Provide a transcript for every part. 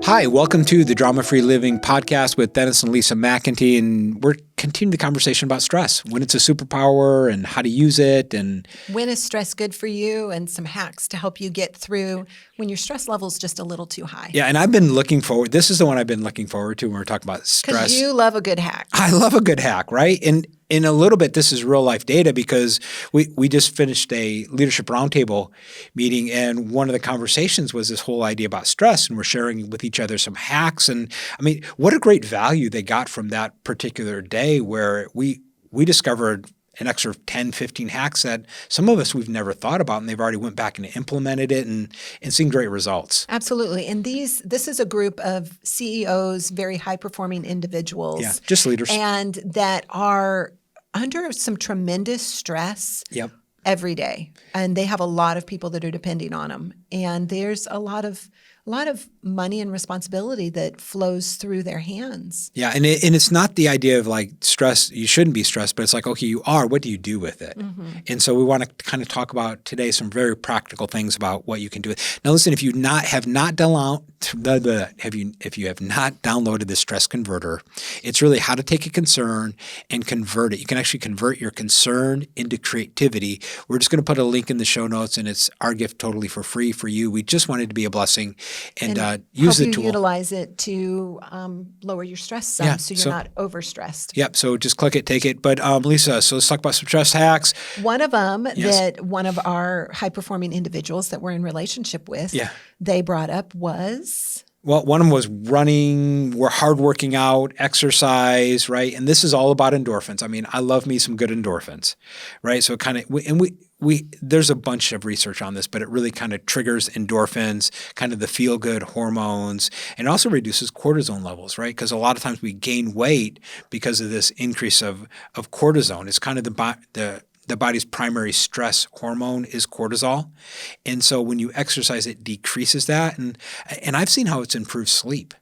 Hi, welcome to the Drama-Free Living podcast with Dennis and Lisa McIntee, and we're continuing the conversation about stress, when it's a superpower and how to use it. And when is stress good for you, and some hacks to help you get through when your stress level is just a little too high. Yeah, and I've been looking forward. This is the one I've been looking forward to when we're talking about stress. Because you love a good hack. I love a good hack, right? And in a little bit, this is real life data because we just finished a leadership roundtable meeting, and one of the conversations was this whole idea about stress, and we're sharing with each other some hacks. And I mean, what a great value they got from that particular day where we discovered an extra 10, 15 hacks that some of us we've never thought about, and they've already went back and implemented it and seen great results. Absolutely. And this is a group of CEOs, very high-performing individuals. Yeah, just leaders. And that are under some tremendous stress every day. And they have a lot of people that are depending on them. And there's a lot of money and responsibility that flows through their hands. Yeah, and it's not the idea of like stress, you shouldn't be stressed, but it's like, okay, you are, what do you do with it? Mm-hmm. And so we want to kind of talk about today some very practical things about what you can do. Now listen, if you have not downloaded the Stress Converter, it's really how to take a concern and convert it. You can actually convert your concern into creativity. We're just going to put a link in the show notes, and it's our gift totally for free for you. We just wanted to be a blessing. And use the tool. Utilize it to lower your stress some, so you're not overstressed. Yep. So just click it, take it. But Lisa, so let's talk about some stress hacks. One of them that one of our high-performing individuals that we're in relationship with, they brought up was... Well, one of them was running, we're hard working out, exercise, right? And this is all about endorphins. I mean, I love me some good endorphins, right? So kind of, there's a bunch of research on this, but it really kind of triggers endorphins, kind of the feel-good hormones, and also reduces cortisol levels, right? Because a lot of times we gain weight because of this increase of cortisol. It's kind of the body's primary stress hormone is cortisol. And so when you exercise, it decreases that. And I've seen how it's improved sleep.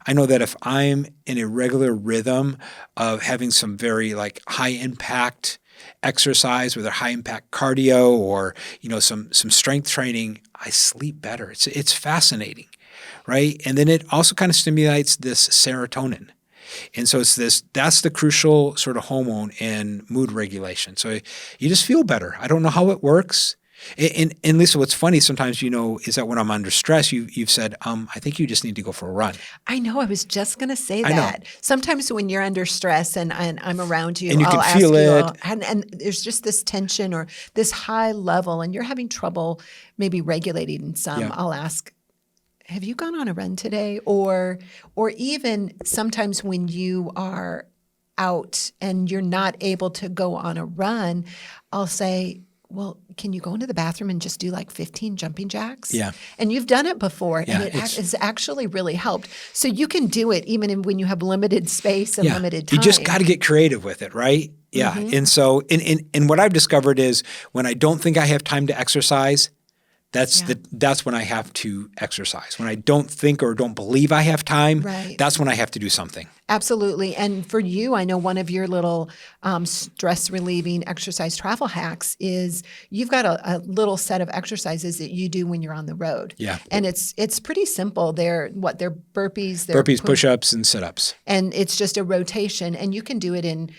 I know that if I'm in a regular rhythm of having some very like high impact exercise, whether high impact cardio or, some strength training, I sleep better. It's fascinating, right? And then it also kind of stimulates this serotonin. And so that's the crucial sort of hormone in mood regulation. So you just feel better. I don't know how it works. And Lisa, what's funny sometimes, is that when I'm under stress, you've said, I think you just need to go for a run. I know. I was just going to say that. Sometimes when you're under stress and I'm around you, and I'll can feel ask it. you, and there's just this tension or this high level, and you're having trouble maybe regulating some. Yeah. I'll ask, have you gone on a run today? Or even sometimes when you are out and you're not able to go on a run, I'll say, well, can you go into the bathroom and just do like 15 jumping jacks? Yeah. And you've done it before, and it has actually really helped. So you can do it even when you have limited space and limited time. You just got to get creative with it, right? Yeah. Mm-hmm. And so and what I've discovered is when I don't think I have time to exercise, that's when I have to exercise. When I don't think or don't believe I have time, that's when I have to do something. Absolutely. And for you, I know one of your little stress-relieving exercise travel hacks is you've got a little set of exercises that you do when you're on the road. Yeah. And it's pretty simple. They're burpees. Burpees, push-ups, and sit-ups. And it's just a rotation. And you can do it in,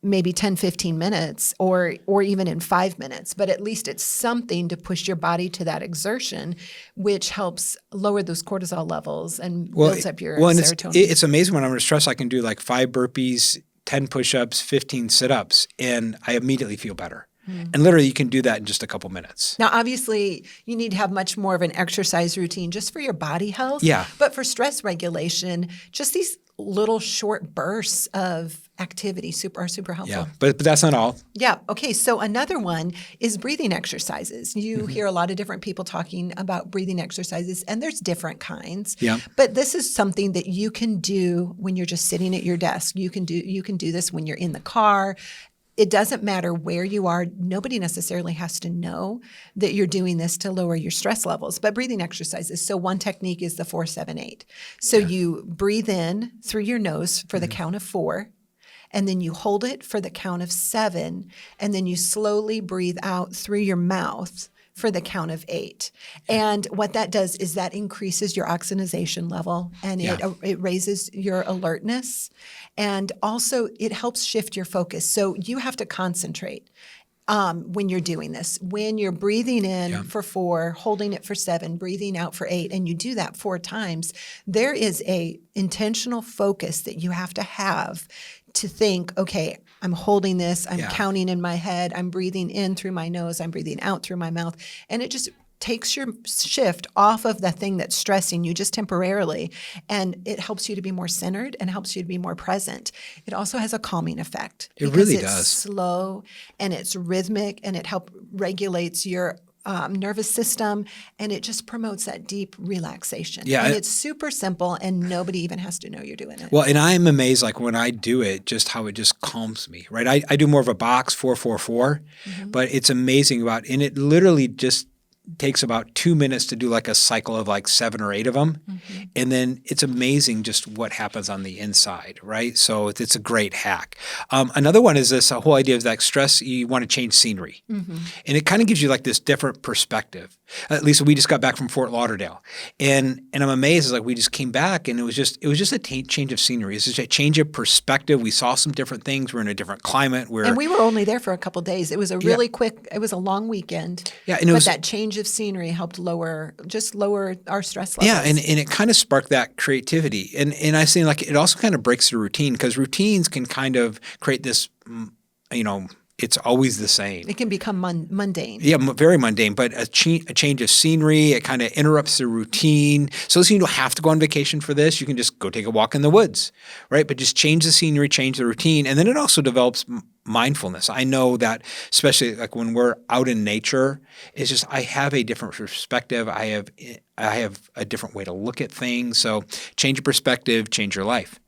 maybe 10, 15 minutes or even in 5 minutes, but at least it's something to push your body to that exertion, which helps lower those cortisol levels and builds up your serotonin. It's amazing when I'm under stress, I can do like 5 burpees, 10 push-ups, 15 sit-ups, and I immediately feel better. And literally you can do that in just a couple minutes. Now, obviously, you need to have much more of an exercise routine just for your body health. Yeah. But for stress regulation, just these little short bursts of activity are super helpful. Yeah, but that's not all. Yeah. Okay. So another one is breathing exercises. You hear a lot of different people talking about breathing exercises, and there's different kinds. Yeah. But this is something that you can do when you're just sitting at your desk. You can do this when you're in the car. It doesn't matter where you are. Nobody necessarily has to know that you're doing this to lower your stress levels, but breathing exercises. So one technique is the 4-7-8. So you breathe in through your nose for the count of 4, and then you hold it for the count of 7, and then you slowly breathe out through your mouth for the count of 8. And what that does is that increases your oxygenation level, and it raises your alertness. And also it helps shift your focus. So you have to concentrate when you're doing this. When you're breathing in for 4, holding it for 7, breathing out for 8, and you do that 4 times, there is a intentional focus that you have to think, okay, I'm holding this, I'm counting in my head, I'm breathing in through my nose, I'm breathing out through my mouth. And it just takes your shift off of the thing that's stressing you just temporarily, and it helps you to be more centered and helps you to be more present. It also has a calming effect. It really does. It's slow and it's rhythmic, and it regulates your nervous system, and it just promotes that deep relaxation. Yeah, and it's super simple, and nobody even has to know you're doing it. Well, and I'm amazed, like when I do it, just how it just calms me, right? I do more of a box 4-4-4, but it's amazing and it literally just takes about 2 minutes to do like a cycle of like 7 or 8 of them. And then it's amazing just what happens on the inside, right? So it's a great hack. Another one is this whole idea of like stress, you want to change scenery. And it kind of gives you like this different perspective. At least we just got back from Fort Lauderdale. And I'm amazed, like we just came back and it was just a change of scenery. It's just a change of perspective. We saw some different things. We're in a different climate. And we were only there for a couple of days. It was a really quick, it was a long weekend. Yeah, and that change of scenery helped lower our stress levels. Yeah, and it kind of sparked that creativity. And I've seen like it also kind of breaks the routine, because routines can kind of create this, it's always the same. It can become mundane. Yeah, very mundane. But a change of scenery, it kind of interrupts the routine. So you don't have to go on vacation for this. You can just go take a walk in the woods, right? But just change the scenery, change the routine. And then it also develops mindfulness. I know that especially like when we're out in nature, it's just I have a different perspective. I have a different way to look at things. So change your perspective, change your life.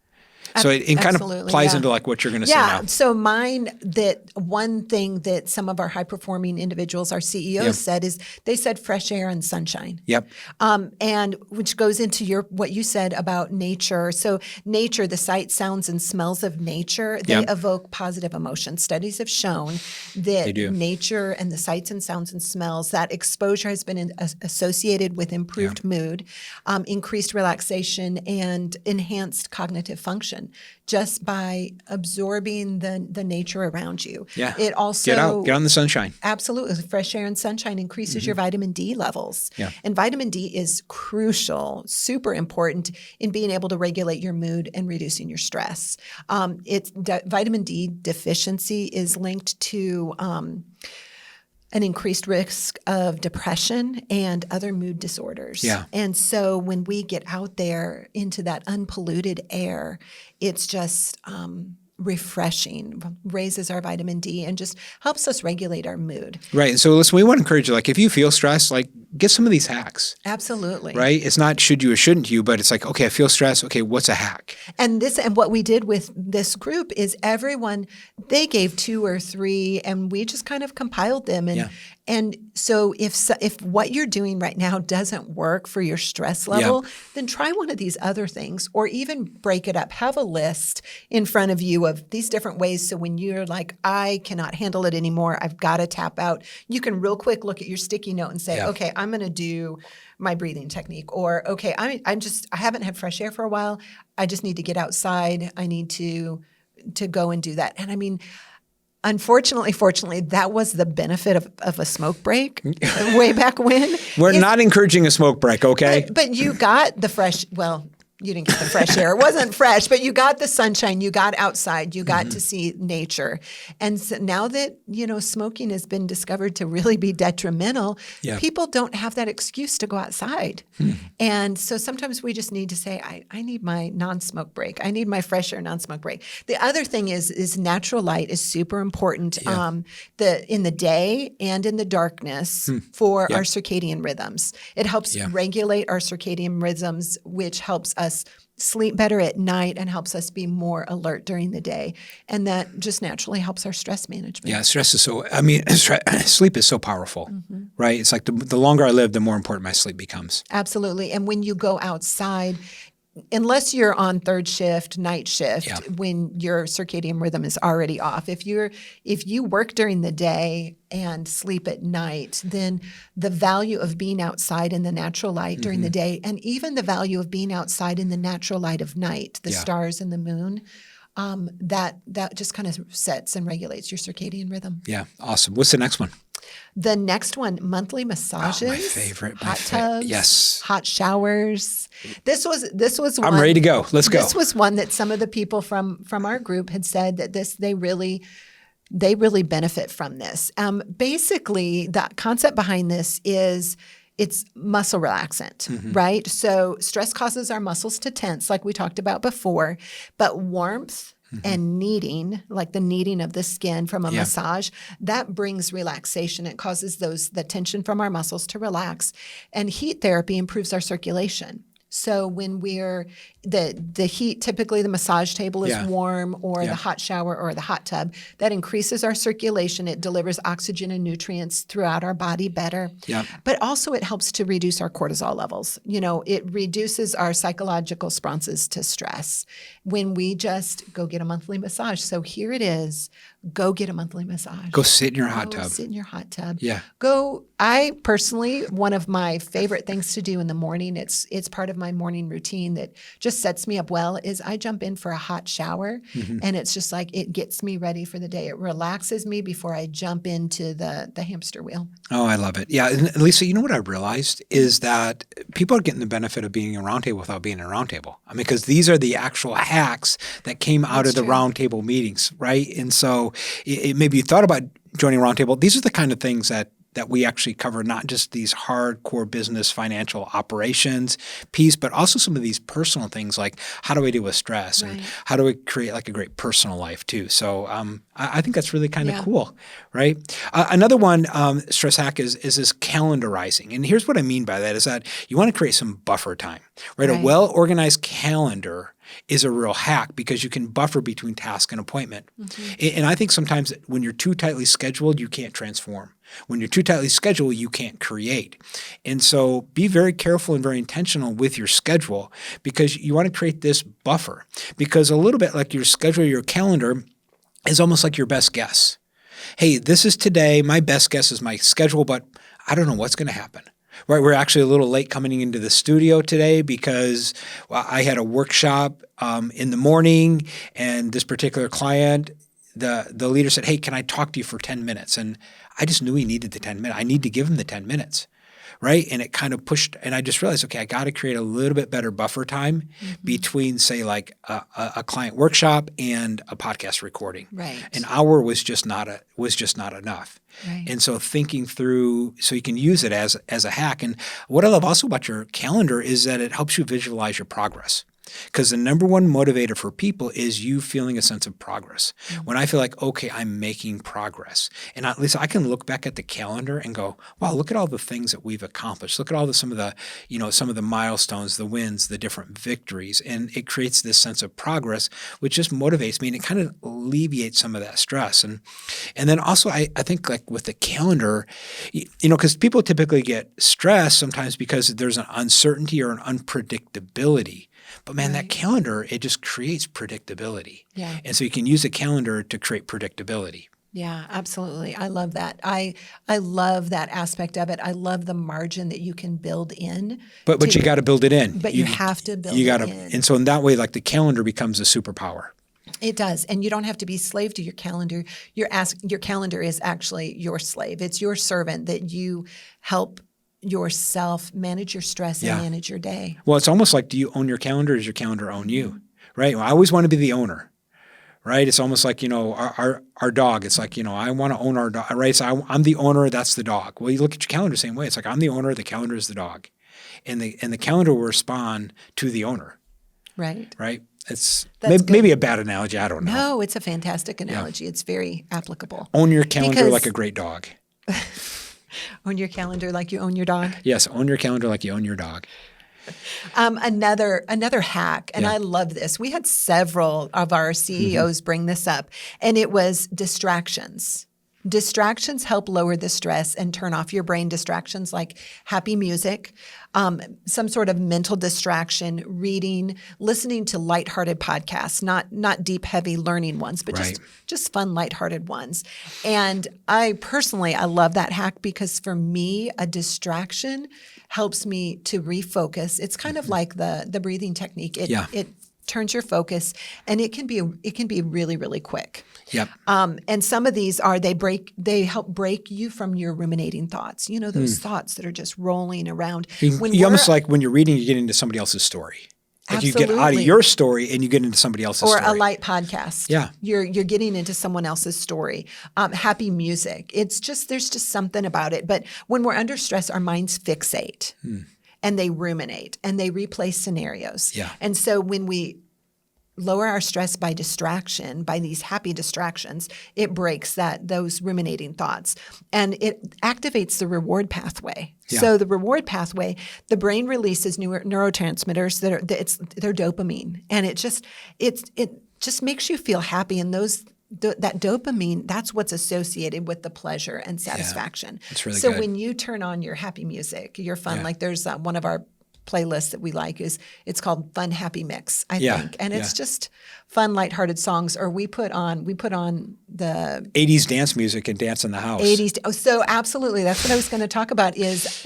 So it kind of plays into like what you're going to say now. So that one thing that some of our high performing individuals, our CEOs said is they said fresh air and sunshine. Yep. And which goes into what you said about nature. So nature, the sights, sounds, and smells of nature, they evoke positive emotions. Studies have shown that nature and the sights and sounds and smells, that exposure has been associated with improved mood, increased relaxation, and enhanced cognitive function. Just by absorbing the nature around you. Yeah. It also get out in the sunshine. Absolutely. Fresh air and sunshine increases your vitamin D levels. Yeah. And vitamin D is crucial, super important in being able to regulate your mood and reducing your stress. Vitamin D deficiency is linked to an increased risk of depression and other mood disorders. Yeah. And so when we get out there into that unpolluted air, it's just refreshing, raises our vitamin D, and just helps us regulate our mood. Right. And so listen, we want to encourage you, like if you feel stressed, like get some of these hacks. Absolutely. Right? It's not should you or shouldn't you, but it's like, okay, I feel stressed. Okay, what's a hack? And what we did with this group is they gave 2 or 3, and we just kind of compiled them. And so if what you're doing right now doesn't work for your stress level, then try one of these other things, or even break it up. Have a list in front of you of these different ways. So when you're like, I cannot handle it anymore, I've got to tap out, you can real quick look at your sticky note and say, okay, I'm going to do my breathing technique, or okay, I haven't had fresh air for a while. I just need to get outside. I need to go and do that. And I mean, fortunately, that was the benefit of a smoke break way back when. We're not encouraging a smoke break, okay? But you got the fresh, you didn't get the fresh air. It wasn't fresh, but you got the sunshine. You got outside. You got to see nature. And so now that, smoking has been discovered to really be detrimental, people don't have that excuse to go outside. And so sometimes we just need to say, I need my non-smoke break. I need my fresh air non-smoke break. The other thing is natural light is super important in the day and in the darkness for our circadian rhythms. It helps regulate our circadian rhythms, which helps us sleep better at night and helps us be more alert during the day. And that just naturally helps our stress management. Yeah, sleep is so powerful, right? It's like the longer I live, the more important my sleep becomes. Absolutely. And when you go outside, unless you're on third shift, night shift, when your circadian rhythm is already off. If you work during the day and sleep at night, then the value of being outside in the natural light during the day, and even the value of being outside in the natural light of night, the stars and the moon, that just kind of sets and regulates your circadian rhythm. Yeah, awesome. What's the next one? The next one, monthly massages, my favorite, hot tubs, yes, hot showers. This was. I'm ready to go. Let's go. This was one that some of the people from our group had said that they really benefit from this. Basically, the concept behind this is it's muscle relaxant, right? So stress causes our muscles to tense, like we talked about before, but warmth and kneading, like the kneading of the skin from a massage, that brings relaxation. It causes the tension from our muscles to relax. And heat therapy improves our circulation. So when the heat, typically the massage table is warm, or the hot shower or the hot tub, that increases our circulation. It delivers oxygen and nutrients throughout our body better. Yeah. But also it helps to reduce our cortisol levels. It reduces our psychological responses to stress when we just go get a monthly massage. So here it is. Go get a monthly massage. Go sit in your hot tub. Sit in your hot tub. Yeah. I personally, one of my favorite things to do in the morning, it's part of my morning routine that just sets me up well, is I jump in for a hot shower, and it's just like it gets me ready for the day. It relaxes me before I jump into the hamster wheel. Oh, I love it. Yeah. And Lisa, you know what I realized is that people are getting the benefit of being in a roundtable without being in a roundtable. I mean, because these are the actual hacks that came out of the roundtable meetings, right? And so maybe you thought about joining a roundtable. These are the kind of things that we actually cover, not just these hardcore business financial operations piece, but also some of these personal things like how do I deal with stress and how do I create like a great personal life too. So I think that's really kind of cool, right? Another one stress hack is this calendarizing. And here's what I mean by that is that you want to create some buffer time, right? A well-organized calendar is a real hack because you can buffer between task and appointment. And I think sometimes when you're too tightly scheduled, you can't transform. When you're too tightly scheduled, you can't create. And so be very careful and very intentional with your schedule because you want to create this buffer, because a little bit like your schedule, your calendar is almost like your best guess. Hey, this is today. My best guess is my schedule, but I don't know what's going to happen. Right, we're actually a little late coming into the studio today because I had a workshop in the morning, and this particular client, the leader said, "Hey, can I talk to you for 10 minutes?" And I just knew he needed the 10 minutes. I need to give him the 10 minutes. Right. And it kind of pushed, and I just realized, okay, I got to create a little bit better buffer time between, say, like a client workshop and a podcast recording. Right. An hour was just not enough. Right. And so thinking through, so you can use it as a hack. And what I love also about your calendar is that it helps you visualize your progress. Because the number one motivator for people is you feeling a sense of progress. When I feel like, okay, I'm making progress. And at least I can look back at the calendar and go, wow, look at all the things that we've accomplished. Look at all some of the milestones, the wins, the different victories. And it creates this sense of progress, which just motivates me, and it kind of alleviates some of that stress. And then also I think like with the calendar, because people typically get stressed sometimes because there's an uncertainty or an unpredictability. But man, that calendar, it just creates predictability. Yeah. And so you can use a calendar to create predictability. Yeah, absolutely. I love that. I love that aspect of it. I love the margin that you can build in. But you got to build it in. But you have to build it in. And so in that way, like the calendar becomes a superpower. It does. And you don't have to be slave to your calendar. Your calendar is actually your slave. It's your servant that you help yourself manage your stress and manage your day. Well, it's almost like, do you own your calendar or does your calendar own you? Right? Well, I always want to be the owner. Right? It's almost like, our dog. It's like, I want to own our dog. Right? So I'm the owner, that's the dog. Well, you look at your calendar the same way. It's like I'm the owner, the calendar is the dog. And the calendar will respond to the owner. Right. Right? It's maybe a bad analogy. I don't know. No, it's a fantastic analogy. Yeah. It's very applicable. Own your calendar like a great dog. Own your calendar like you own your dog? Yes, own your calendar like you own your dog. Another hack, and I love this. We had several of our CEOs bring this up, and it was distractions. Distractions help lower the stress and turn off your brain. Distractions like happy music, some sort of mental distraction, reading, listening to lighthearted podcasts, not deep, heavy learning ones, but just fun, lighthearted ones. And I love that hack because for me, a distraction helps me to refocus. It's kind of like the breathing technique. It turns your focus, and it can be really, really quick. Yep. And some of these they help break you from your ruminating thoughts. You know, those thoughts that are just rolling around. You almost like when you're reading, you get into somebody else's story. Like absolutely. you get out of your story and you get into somebody else's story. Or a light podcast. Yeah. You're getting into someone else's story. Happy music. There's just something about it. But when we're under stress, our minds fixate and they ruminate and they replay scenarios. Yeah. And so when we lower our stress by distraction, by these happy distractions, it breaks those ruminating thoughts and it activates the reward pathway. Yeah. So the reward pathway, the brain releases neurotransmitters they're dopamine, and it just makes you feel happy. And that dopamine, that's what's associated with the pleasure and satisfaction. That's really so good. When you turn on your happy music, your fun, like there's one of our playlist that we like it's called Fun Happy Mix, I think. And it's just fun, lighthearted songs. Or we put on the 80s dance music and dance in the house. 80s. Oh, so absolutely. That's what I was going to talk about is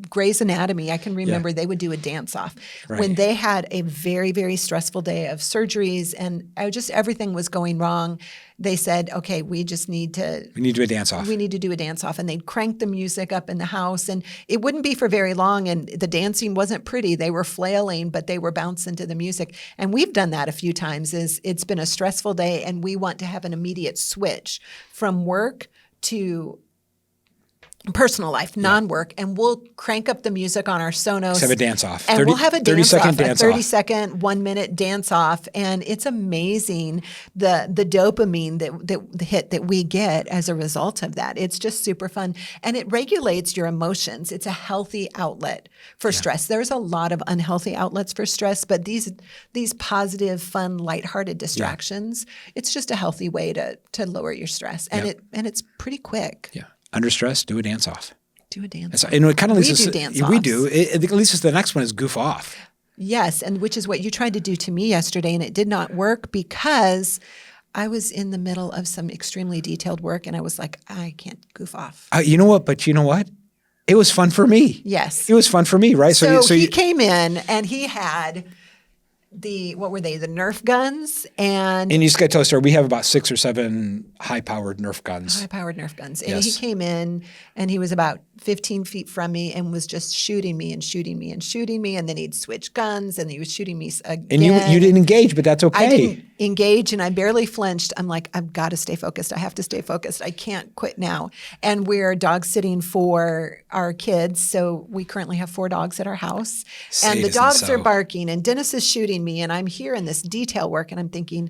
Grey's Anatomy. I can remember they would do a dance off when they had a very, very stressful day of surgeries and everything was going wrong. They said, okay, we need to do a dance off. We need to do a dance off. And they'd crank the music up in the house and it wouldn't be for very long. And the dancing wasn't pretty. They were flailing, but they were bouncing to the music. And we've done that a few times. It's been a stressful day and we want to have an immediate switch from work to personal life, non-work, and we'll crank up the music on our Sonos. Let's have a dance off. And we'll have a dance off, a 30-second 1 minute dance off. And it's amazing the dopamine the hit that we get as a result of that. It's just super fun. And it regulates your emotions. It's a healthy outlet for stress. There's a lot of unhealthy outlets for stress, but these positive, fun, lighthearted distractions, it's just a healthy way to lower your stress. And it's pretty quick. Yeah. Under stress, do a dance off. Do a dance off. And it kind of leads us. We do dance We offs. do. It leads us to the next one is goof off. Yes, and which is what you tried to do to me yesterday, and it did not work because I was in the middle of some extremely detailed work, and I was like, I can't goof off. You know what? But you know what? It was fun for me. Yes. It was fun for me, right? So he came in, and he had what were they? The Nerf guns and you just got to tell a story. We have about 6 or 7 high-powered Nerf guns. High-powered Nerf guns. And he came in and he was about 15 feet from me and was just shooting me and shooting me and shooting me. And then he'd switch guns and he was shooting me again. And you didn't engage, but that's okay. I didn't engage and I barely flinched. I'm like, I've got to stay focused. I have to stay focused. I can't quit now. And we're dog sitting for our kids. So we currently have 4 dogs at our house. And the dogs are barking and Dennis is shooting me. And I'm here in this detail work and I'm thinking,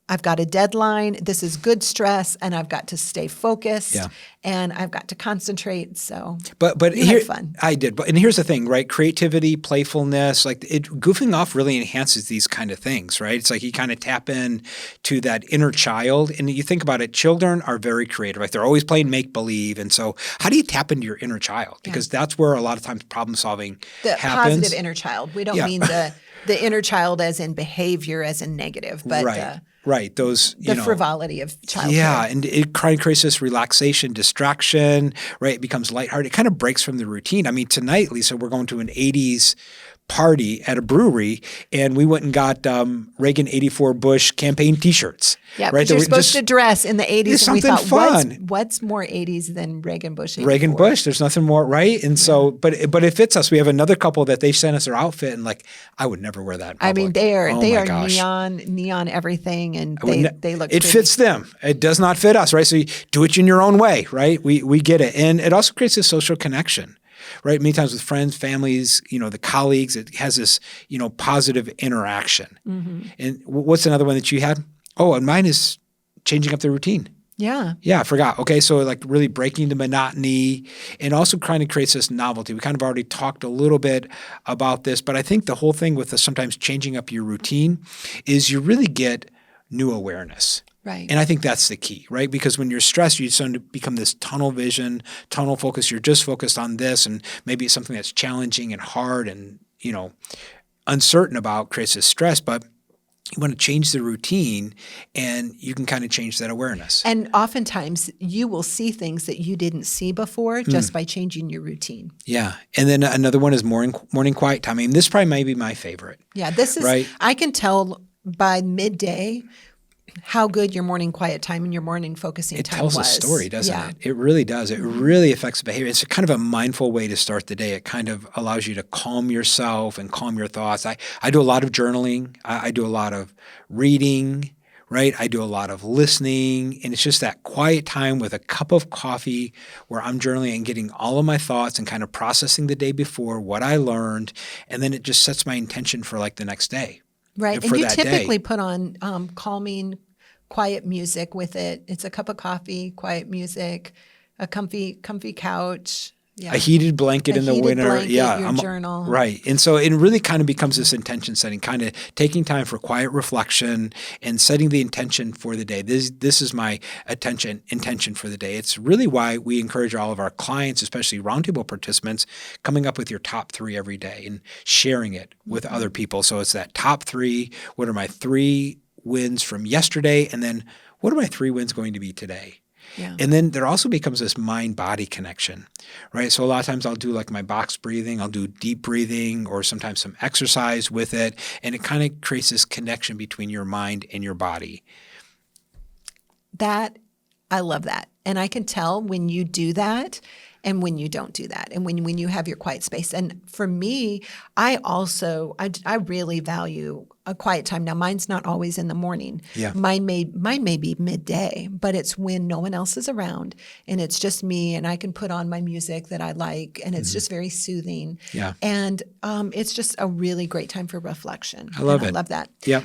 I've got a deadline. This is good stress, and I've got to stay focused, and I've got to concentrate. So, but we had fun. I did, and here's the thing, right? Creativity, playfulness, goofing off really enhances these kind of things, right? It's like you kind of tap in to that inner child, and you think about it. Children are very creative, right? They're always playing make believe, and so how do you tap into your inner child? Because that's where a lot of times problem solving happens. The positive inner child. We don't mean the inner child as in behavior, as in negative, but right. Those, the frivolity of childhood. Yeah. And it kind of creates this relaxation, distraction, right? It becomes lighthearted. It kind of breaks from the routine. I mean, tonight, Lisa, we're going to an 80s party at a brewery, and we went and got Reagan 84 Bush campaign T-shirts. Yeah, right? You're supposed to dress in the 80s. And we thought, fun. What's more 80s than Reagan Bush 84? Reagan Bush, there's nothing more, right? And so, but it fits us. We have another couple that they sent us their outfit, and I would never wear that in public. I mean, they are neon everything, and they look It pretty. fits them. It does not fit us, right? So you do it in your own way, right? We get it. And it also creates a social connection. Right, many times with friends, families, the colleagues, it has this, positive interaction. Mm-hmm. And what's another one that you had? Oh, and mine is changing up the routine. Yeah. Yeah, I forgot. Okay, so really breaking the monotony and also kind of creates this novelty. We kind of already talked a little bit about this, but I think the whole thing with sometimes changing up your routine is you really get new awareness. Right. And I think that's the key, right? Because when you're stressed, you start to become this tunnel vision, tunnel focus. You're just focused on this, and maybe it's something that's challenging and hard and, uncertain about, creates this stress. But you want to change the routine, and you can kind of change that awareness. And oftentimes you will see things that you didn't see before just by changing your routine. Yeah. And then another one is morning quiet time. I mean, this probably might be my favorite. Yeah, this is right? I can tell by midday how good your morning quiet time and your morning focusing time was. It tells a story, doesn't it? It really does. It really affects behavior. It's kind of a mindful way to start the day. It kind of allows you to calm yourself and calm your thoughts. I do a lot of journaling. I do a lot of reading, right? I do a lot of listening. And it's just that quiet time with a cup of coffee where I'm journaling and getting all of my thoughts and kind of processing the day before, what I learned. And then it just sets my intention for like the next day. Right. And you typically put on calming, quiet music with it. It's a cup of coffee, quiet music, a comfy couch. Yeah. A heated blanket in the winter. Your journal. Right. And so it really kind of becomes this intention setting, kind of taking time for quiet reflection and setting the intention for the day. This is my intention for the day. It's really why we encourage all of our clients, especially roundtable participants, coming up with your top 3 every day and sharing it with other people. So it's that top 3. What are my 3 wins from yesterday? And then what are my 3 wins going to be today? Yeah. And then there also becomes this mind-body connection, right? So a lot of times I'll do like my box breathing, I'll do deep breathing or sometimes some exercise with it. And it kind of creates this connection between your mind and your body. I love that. And I can tell when you do that and when you don't do that and when you have your quiet space. And for me, I really value a quiet time. Now, mine's not always in the morning. Yeah. Mine may be midday, but it's when no one else is around and it's just me and I can put on my music that I like and it's just very soothing. Yeah. And it's just a really great time for reflection. I love it. I love that. Yeah.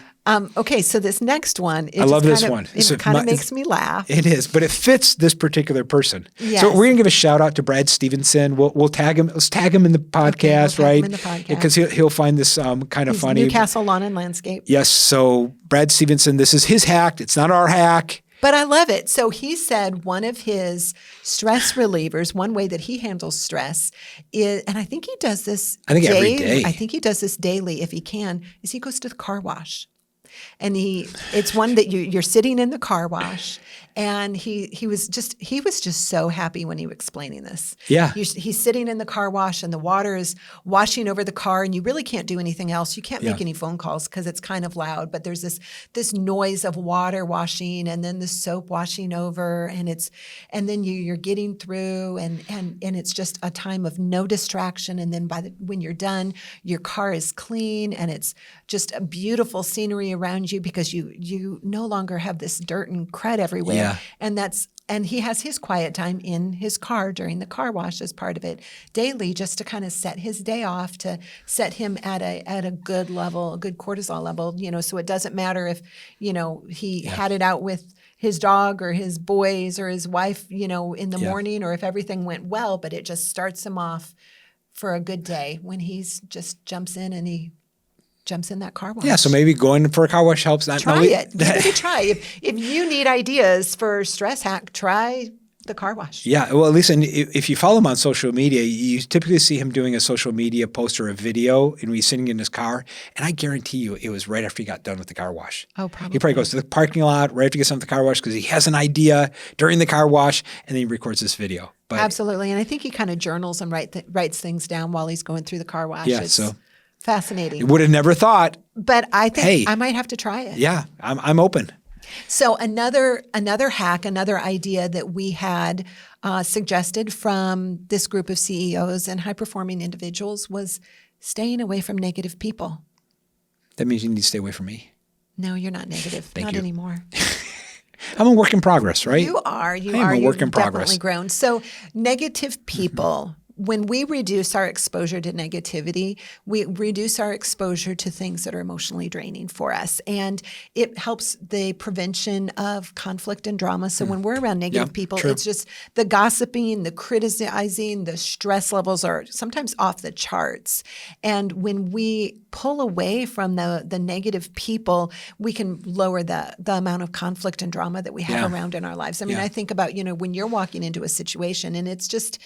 Okay, so this next one, I love this one. It kind of makes me laugh. It is, but it fits this particular person. Yes. So we're going to give a shout out to Brad Stevenson. We'll tag him. Let's tag him in the podcast, we'll tag right? him in the podcast. Because he'll find this kind of He's funny. Newcastle Lawn and Landscape. Yes. So Brad Stevenson, this is his hack. It's not our hack. But I love it. So he said one of his stress relievers, one way that he handles stress is, and I think he does this every day. I think he does this daily if he can, is he goes to the car wash. And it's one that you're sitting in the car wash, and he was just so happy when he was explaining this. Yeah, he's sitting in the car wash, and the water is washing over the car, and you really can't do anything else. You can't make any phone calls because it's kind of loud. But there's this noise of water washing, and then the soap washing over, and then you're getting through, and it's just a time of no distraction. And then when you're done, your car is clean, and it's just a beautiful scenery around you because you no longer have this dirt and crud everywhere. Yeah. And he has his quiet time in his car during the car wash as part of it daily, just to kind of set his day off, to set him at a good level, a good cortisol level, so it doesn't matter if, he had it out with his dog or his boys or his wife, in the morning, or if everything went well, but it just starts him off for a good day when he's just jumps in that car wash. Yeah, so maybe going for a car wash helps. Try it. Give it a try. If you need ideas for stress hack, try the car wash. Yeah, well, at least if you follow him on social media, you typically see him doing a social media post or a video, and he's sitting in his car. And I guarantee you, it was right after he got done with the car wash. Oh, probably. He probably goes to the parking lot right after he gets done with the car wash because he has an idea during the car wash, and then he records this video. But, absolutely, and I think he kind of journals and writes things down while he's going through the car wash. Yeah, it's fascinating. Would have never thought. But I think I might have to try it. Yeah, I'm open. So another hack, another idea that we had suggested from this group of CEOs and high-performing individuals was staying away from negative people. That means you need to stay away from me. No, you're not negative. Thank not you. Anymore. I'm a work in progress, right? You are. I am a work in progress. Definitely grown. So negative people when we reduce our exposure to negativity, we reduce our exposure to things that are emotionally draining for us. And it helps the prevention of conflict and drama. So when we're around negative people, it's just the gossiping, the criticizing, the stress levels are sometimes off the charts. And when we pull away from the negative people, we can lower the amount of conflict and drama that we have around in our lives. I mean, I think about, when you're walking into a situation and it's just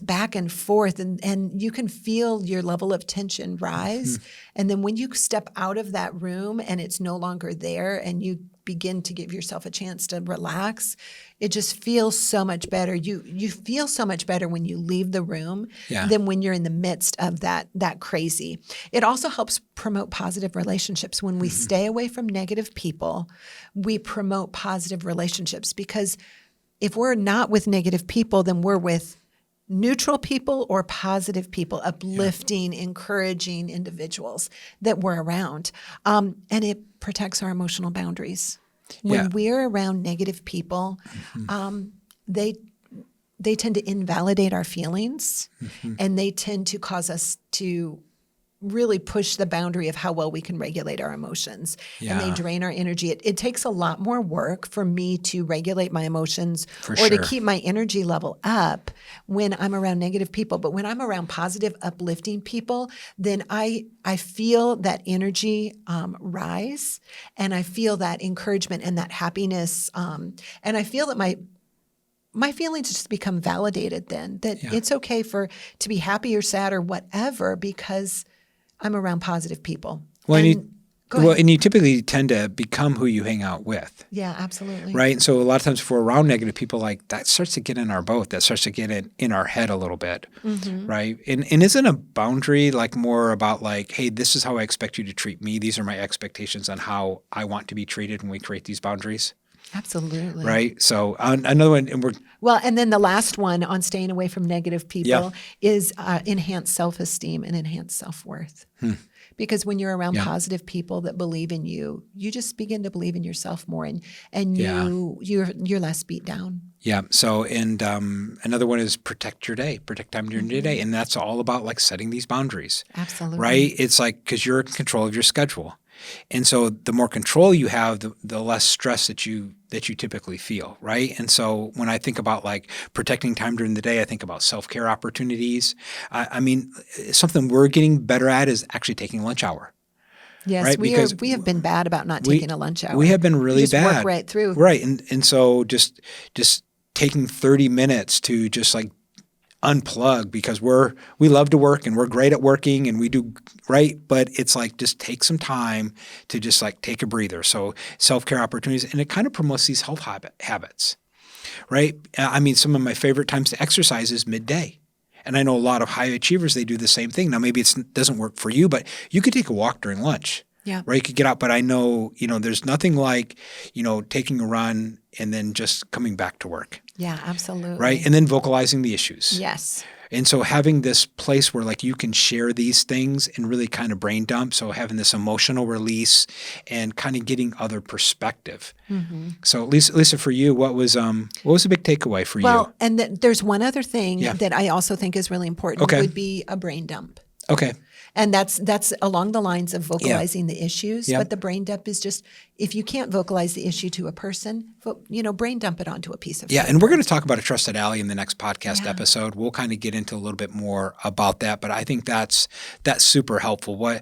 back and forth and you can feel your level of tension rise. And then when you step out of that room and it's no longer there and you begin to give yourself a chance to relax, it just feels so much better. You feel so much better when you leave the room than when you're in the midst of that crazy. It also helps promote positive relationships. When we stay away from negative people, we promote positive relationships, because if we're not with negative people, then we're with neutral people or positive people, uplifting, encouraging individuals that we're around. And it protects our emotional boundaries. When we're around negative people, they tend to invalidate our feelings, and they tend to cause us to really push the boundary of how well we can regulate our emotions. And they drain our energy. It takes a lot more work for me to regulate my emotions to keep my energy level up when I'm around negative people. But when I'm around positive, uplifting people, then I feel that energy rise, and I feel that encouragement and that happiness. And I feel that my feelings just become validated then, that it's okay to be happy or sad or whatever, because I'm around positive people. Well, and you typically tend to become who you hang out with. Yeah, absolutely. Right? And so a lot of times if we're around negative people, like, that starts to get in our boat. That starts to get in our head a little bit, right? And isn't a boundary like more about like, hey, this is how I expect you to treat me. These are my expectations on how I want to be treated when we create these boundaries. Absolutely. Right. So another one, and then the last one on staying away from negative people is enhanced self-esteem and enhanced self-worth. Because when you're around positive people that believe in you, you just begin to believe in yourself more, and you're less beat down. Yeah. So, and another one is protect your day, protect time during your day. And that's all about like setting these boundaries. Absolutely. Right. It's like, because you're in control of your schedule. And so the more control you have, the less stress that you typically feel, right? And so when I think about like protecting time during the day, I think about self-care opportunities. I mean, something we're getting better at is actually taking lunch hour. Yes, right? we have been bad about not taking a lunch hour. We have been really bad. Work right through. Right. And so just taking 30 minutes to just like unplug, because we love to work and we're great at working and we do right, but it's like just take some time to just like take a breather. So self-care opportunities, and it kind of promotes these health habits, right? I mean, some of my favorite times to exercise is midday. And I know a lot of high achievers, they do the same thing. Now, maybe it doesn't work for you, but you could take a walk during lunch. Yeah. Right. You could get out. But I know, there's nothing like, taking a run and then just coming back to work. Yeah, absolutely. Right. And then vocalizing the issues. Yes. And so having this place where like you can share these things and really kind of brain dump. So having this emotional release and kind of getting other perspective. So Lisa, for you, what was a big takeaway for you? Well, and there's one other thing that I also think is really important. Would be a brain dump. Okay. And that's along the lines of vocalizing the issues. But the brain dump is just, if you can't vocalize the issue to a person, brain dump it onto a piece of paper. And we're going to talk about a trusted ally in the next podcast episode. We'll kind of get into a little bit more about that, but I think that's super helpful.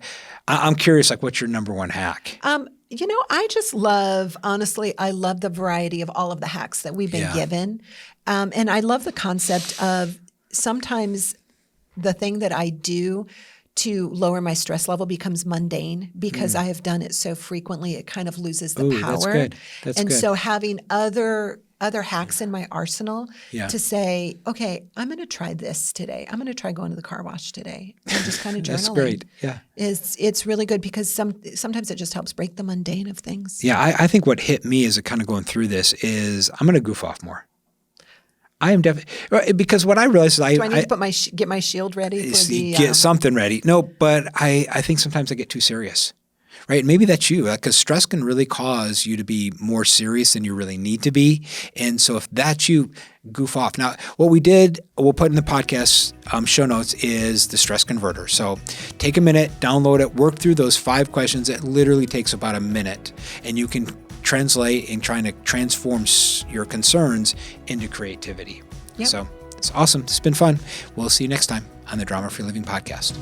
I'm curious, like, what's your number one hack? I just love, honestly, I love the variety of all of the hacks that we've been given. And I love the concept of sometimes the thing that I do to lower my stress level becomes mundane because I have done it so frequently, it kind of loses the power. That's good. And so having other hacks in my arsenal to say, okay, I'm going to try this today. I'm going to try going to the car wash today and just kind of journaling. That's great. Yeah. It's really good because sometimes it just helps break the mundane of things. Yeah. I think what hit me as kind of going through this is I'm going to goof off more. I am definitely, because what I realized is Do I need to get my shield ready for the... Get something ready. No, but I think sometimes I get too serious. right? Maybe that's you, because stress can really cause you to be more serious than you really need to be. And so if that's you, goof off. Now, what we'll put in the podcast show notes is the stress converter. So take a minute, download it, work through those 5 questions. It literally takes about a minute, and you can translate and trying to transform your concerns into creativity. Yep. So it's awesome. It's been fun. We'll see you next time on the Drama Free Living Podcast.